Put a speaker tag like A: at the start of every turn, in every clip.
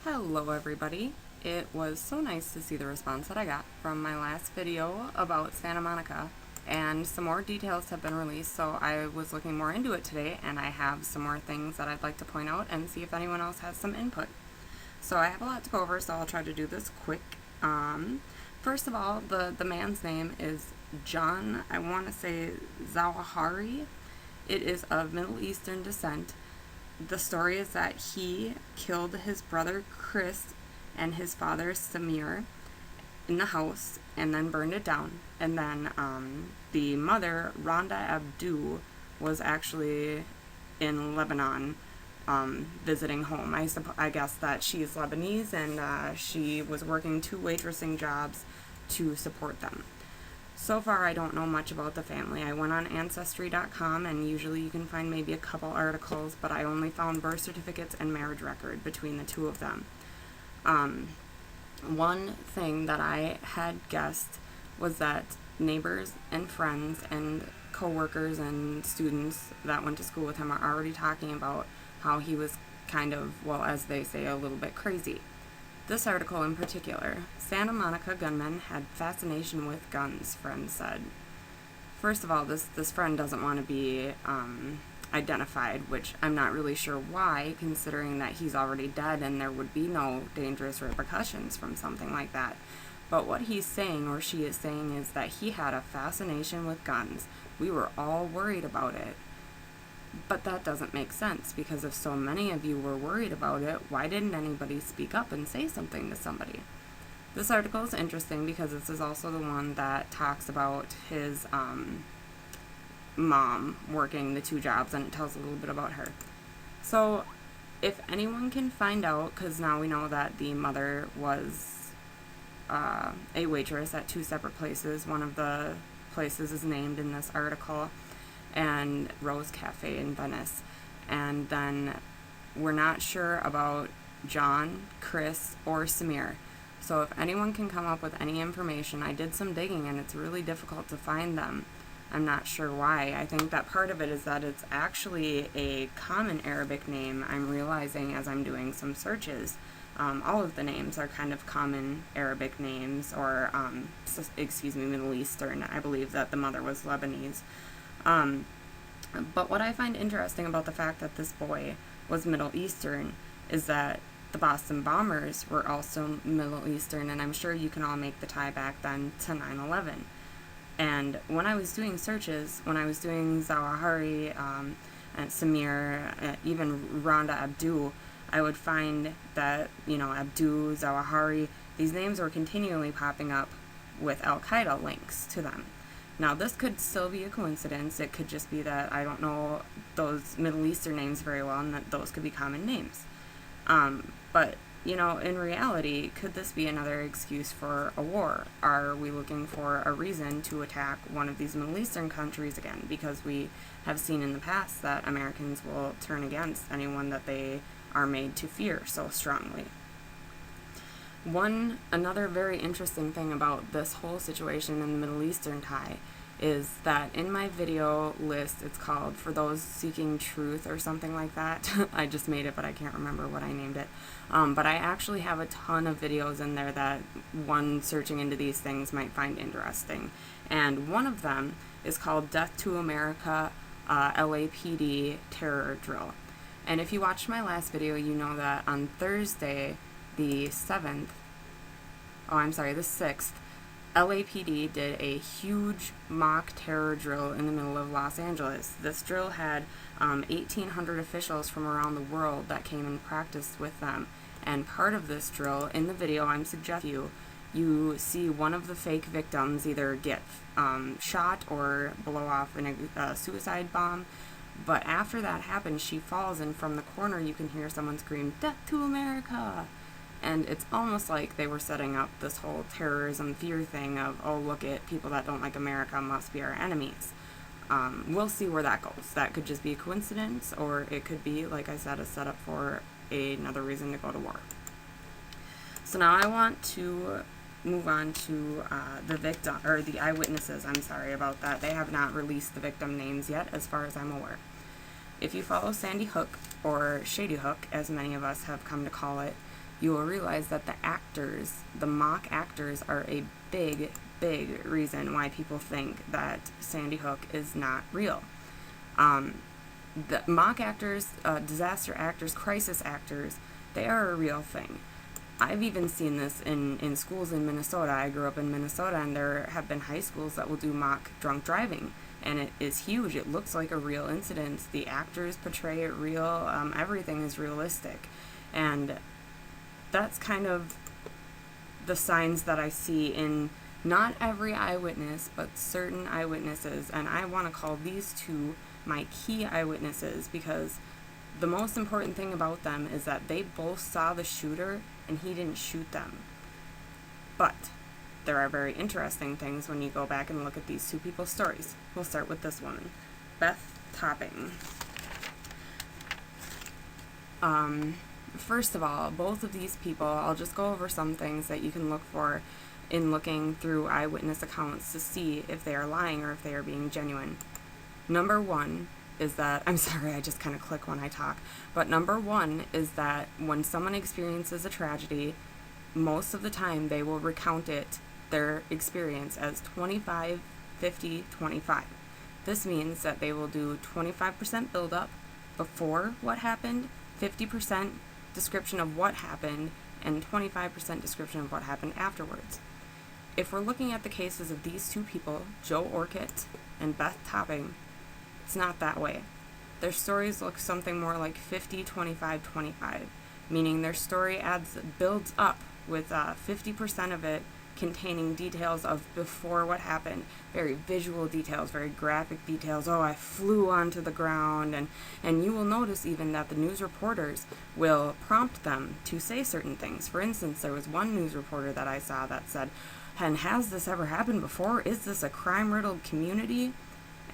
A: Hello everybody. It was so nice to see the response that I got from my last video about Santa Monica, and some more details have been released, so I was looking more into it today, and I have some more things that I'd like to point out and see if anyone else has some input. So I have a lot to go over, so I'll try to do this quick. First of all, the man's name is John, I want to say Zawahiri. It is of Middle Eastern descent. The story is that he killed his brother Chris and his father Samir in the house and then burned it down. And then the mother, Rhonda Abdu, was actually in Lebanon visiting home. I guess that she is Lebanese, and she was working 2 waitressing jobs to support them. So far, I don't know much about the family. I went on Ancestry.com, and usually you can find maybe a couple articles, but I only found birth certificates and marriage record between the 2 of them. One thing that I had guessed was that neighbors and friends and co-workers and students that went to school with him are already talking about how he was kind of, well, as they say, a little bit crazy. This article in particular, Santa Monica gunman had fascination with guns, friend said. First of all, this friend doesn't want to be identified, which I'm not really sure why, considering that he's already dead and there would be no dangerous repercussions from something like that. But what he's saying, or she is saying, is that he had a fascination with guns. We were all worried about it. But that doesn't make sense, because if so many of you were worried about it, why didn't anybody speak up and say something to somebody? This article is interesting because this is also the one that talks about his mom working the 2 jobs, and it tells a little bit about her. So if anyone can find out, because now we know that the mother was a waitress at 2 separate places. One of the places is named in this article, and Rose Cafe in Venice. And then we're not sure about John, Chris, or Samir. So if anyone can come up with any information, I did some digging and it's really difficult to find them. I'm not sure why. I think that part of it is that it's actually a common Arabic name. I'm realizing as I'm doing some searches, all of the names are kind of common Arabic names, or Middle Eastern. I believe that the mother was Lebanese. But what I find interesting about the fact that this boy was Middle Eastern is that the Boston bombers were also Middle Eastern, and I'm sure you can all make the tie back then to 9/11. And when I was doing searches, when I was doing Zawahiri, and Samir, even Rhonda Abdu, I would find that, Abdu, Zawahiri, these names were continually popping up with Al-Qaeda links to them. Now, this could still be a coincidence. It could just be that I don't know those Middle Eastern names very well, and that those could be common names. But, in reality, could this be another excuse for a war? Are we looking for a reason to attack one of these Middle Eastern countries again? Because we have seen in the past that Americans will turn against anyone that they are made to fear so strongly. Another very interesting thing about this whole situation in the Middle Eastern tie is that in my video list, it's called For Those Seeking Truth or something like that. I just made it, but I can't remember what I named it. But I actually have a ton of videos in there that one searching into these things might find interesting. And one of them is called Death to America, LAPD Terror Drill. And if you watched my last video, you know that on Thursday, the 6th, LAPD did a huge mock terror drill in the middle of Los Angeles. This drill had 1,800 officials from around the world that came and practiced with them. And part of this drill, in the video I'm suggesting you see one of the fake victims either get shot or blow off in a suicide bomb. But after that happens, she falls, and from the corner you can hear someone scream, "Death to America!" And it's almost like they were setting up this whole terrorism fear thing of, oh, look at people that don't like America must be our enemies. We'll see where that goes. That could just be a coincidence, or it could be, like I said, a setup for another reason to go to war. So now I want to move on to the victim, or the eyewitnesses. I'm sorry about that. They have not released the victim names yet, as far as I'm aware. If you follow Sandy Hook, or Shady Hook, as many of us have come to call it, you will realize that the mock actors, are a big, big reason why people think that Sandy Hook is not real. The mock actors, disaster actors, crisis actors, they are a real thing. I've even seen this in schools in Minnesota. I grew up in Minnesota, and there have been high schools that will do mock drunk driving, and it is huge. It looks like a real incident. The actors portray it real. Everything is realistic, and that's kind of the signs that I see in not every eyewitness, but certain eyewitnesses, and I want to call these two my key eyewitnesses, because the most important thing about them is that they both saw the shooter and he didn't shoot them. But there are very interesting things when you go back and look at these two people's stories. We'll start with this woman, Beth Topping. First of all, both of these people, I'll just go over some things that you can look for in looking through eyewitness accounts to see if they are lying or if they are being genuine. Number one is that, I'm sorry, I just kind of click when I talk, but number one is that when someone experiences a tragedy, most of the time they will recount their experience as 25, 50, 25. This means that they will do 25% build-up before what happened, 50% description of what happened, and 25% description of what happened afterwards. If we're looking at the cases of these two people, Joe Orcutt and Beth Topping, it's not that way. Their stories look something more like 50, 25, 25, meaning their story builds up with 50% of it containing details of before what happened, very visual details, very graphic details. Oh, I flew onto the ground, and you will notice even that the news reporters will prompt them to say certain things. For instance, there was one news reporter that I saw that said, "And has this ever happened before? Is this a crime-riddled community?"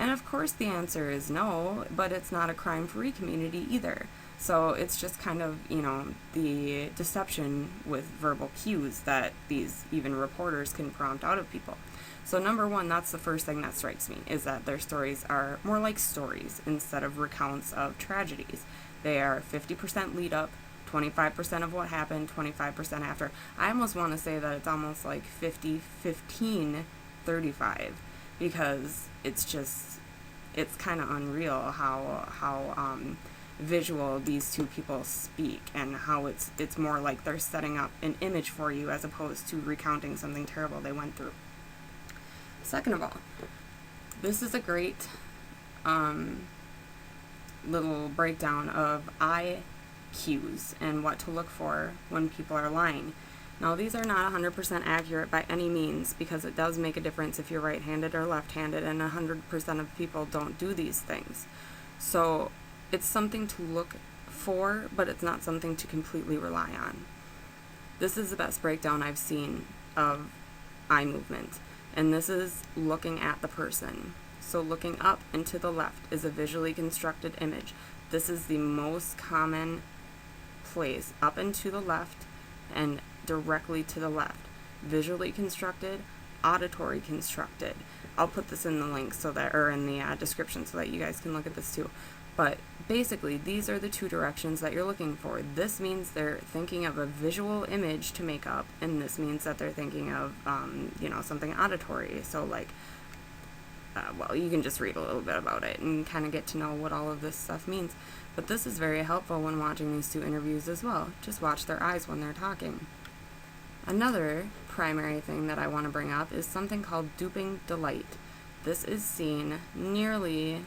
A: And of course the answer is no, but it's not a crime-free community either. So it's just kind of, the deception with verbal cues that these even reporters can prompt out of people. So number one, that's the first thing that strikes me, is that their stories are more like stories instead of recounts of tragedies. They are 50% lead up, 25% of what happened, 25% after. I almost want to say that it's almost like 50, 15, 35, because it's kind of unreal how visual these two people speak, and how it's more like they're setting up an image for you as opposed to recounting something terrible they went through. Second of all, this is a great little breakdown of eye cues and what to look for when people are lying. Now, these are not 100% accurate by any means, because it does make a difference if you're right-handed or left-handed, and 100% of people don't do these things. So it's something to look for, but it's not something to completely rely on. This is the best breakdown I've seen of eye movement, and this is looking at the person. So looking up and to the left is a visually constructed image. This is the most common place, up and to the left and directly to the left. Visually constructed, auditory constructed. I'll put this in the link or in the description so that you guys can look at this too. But basically, these are the two directions that you're looking for. This means they're thinking of a visual image to make up, and this means that they're thinking of, something auditory. So you can just read a little bit about it and kind of get to know what all of this stuff means. But this is very helpful when watching these two interviews as well. Just watch their eyes when they're talking. Another primary thing that I want to bring up is something called duping delight. This is seen nearly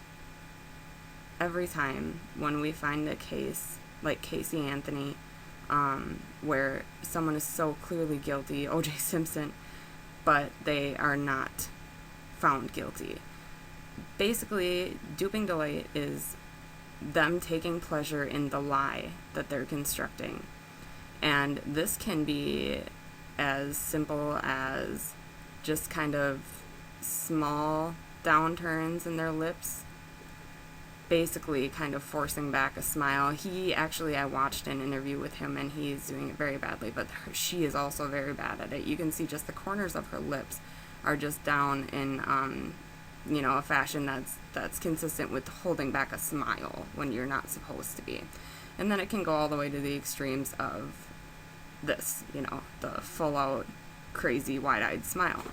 A: every time when we find a case like Casey Anthony, where someone is so clearly guilty, O.J. Simpson, but they are not found guilty. Basically, duping delight is them taking pleasure in the lie that they're constructing. And this can be as simple as just kind of small downturns in their lips, basically kind of forcing back a smile. I watched an interview with him, and he's doing it very badly, but she is also very bad at it. You can see just the corners of her lips are just down in a fashion that's consistent with holding back a smile when you're not supposed to be. And then it can go all the way to the extremes of this, you know, the full out crazy wide-eyed smile.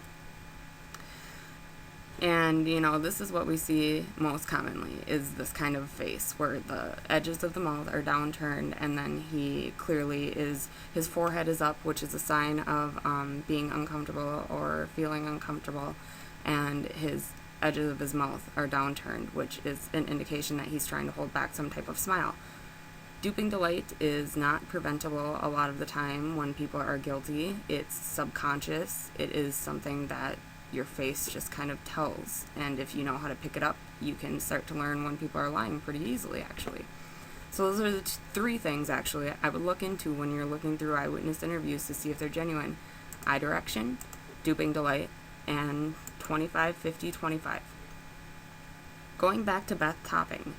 A: And, you know, this is what we see most commonly, is this kind of face where the edges of the mouth are downturned, and then he clearly his forehead is up, which is a sign of being uncomfortable or feeling uncomfortable, and his edges of his mouth are downturned, which is an indication that he's trying to hold back some type of smile. Duping delight is not preventable a lot of the time when people are guilty. It's subconscious. It is something that your face just kind of tells, and if you know how to pick it up, you can start to learn when people are lying pretty easily, actually. So those are the three things, actually, I would look into when you're looking through eyewitness interviews to see if they're genuine: eye direction, duping delight, and 25, 50, 25. Going back to Beth Topping,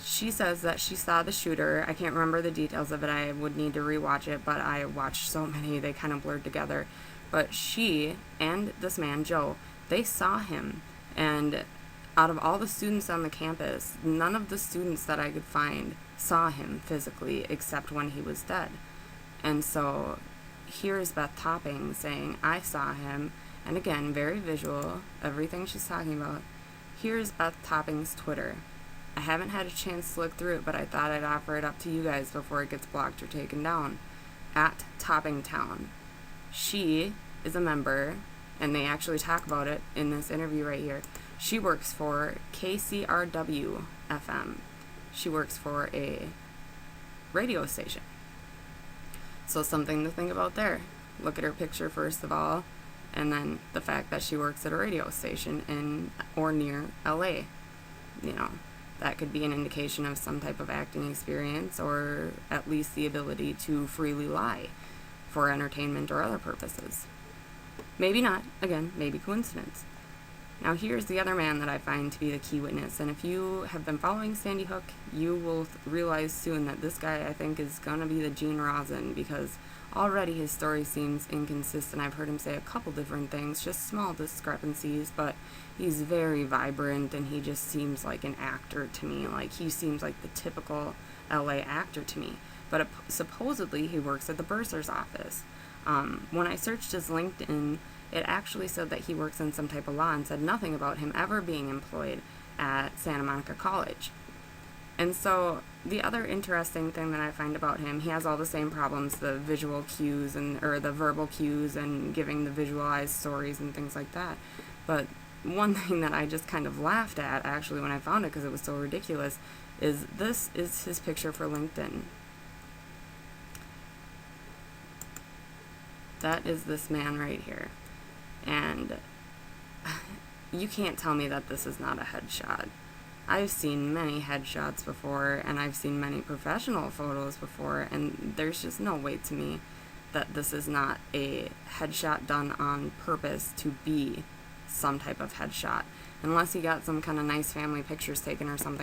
A: she says that she saw the shooter. I can't remember the details of it. I would need to rewatch it, but I watched so many, they kind of blurred together. But she and this man, Joe, they saw him. And out of all the students on the campus, none of the students that I could find saw him physically except when he was dead. And so here's Beth Topping saying, I saw him. And again, very visual, everything she's talking about. Here's Beth Topping's Twitter. I haven't had a chance to look through it, but I thought I'd offer it up to you guys before it gets blocked or taken down. At Toppingtown. She is a member, and they actually talk about it in this interview right here. She works for KCRW FM. She works for a radio station. So something to think about there. Look at her picture first of all, and then the fact that she works at a radio station in or near LA. You know, that could be an indication of some type of acting experience, or at least the ability to freely lie for entertainment or other purposes. Maybe not. Again, maybe coincidence. Now here's the other man that I find to be the key witness, and if you have been following Sandy Hook, you will realize soon that this guy, I think, is going to be the Gene Rosin, because already his story seems inconsistent. I've heard him say a couple different things, just small discrepancies, but he's very vibrant, and he just seems like an actor to me. Like, he seems like the typical LA actor to me. But supposedly he works at the bursar's office. When I searched his LinkedIn, it actually said that he works in some type of law and said nothing about him ever being employed at Santa Monica College. And so the other interesting thing that I find about him, he has all the same problems, the visual cues or the verbal cues and giving the visualized stories and things like that. But one thing that I just kind of laughed at, actually, when I found it because it was so ridiculous, is this is his picture for LinkedIn. That is this man right here. And you can't tell me that this is not a headshot. I've seen many headshots before, and I've seen many professional photos before, and there's just no way to me that this is not a headshot done on purpose to be some type of headshot. Unless he got some kind of nice family pictures taken or something.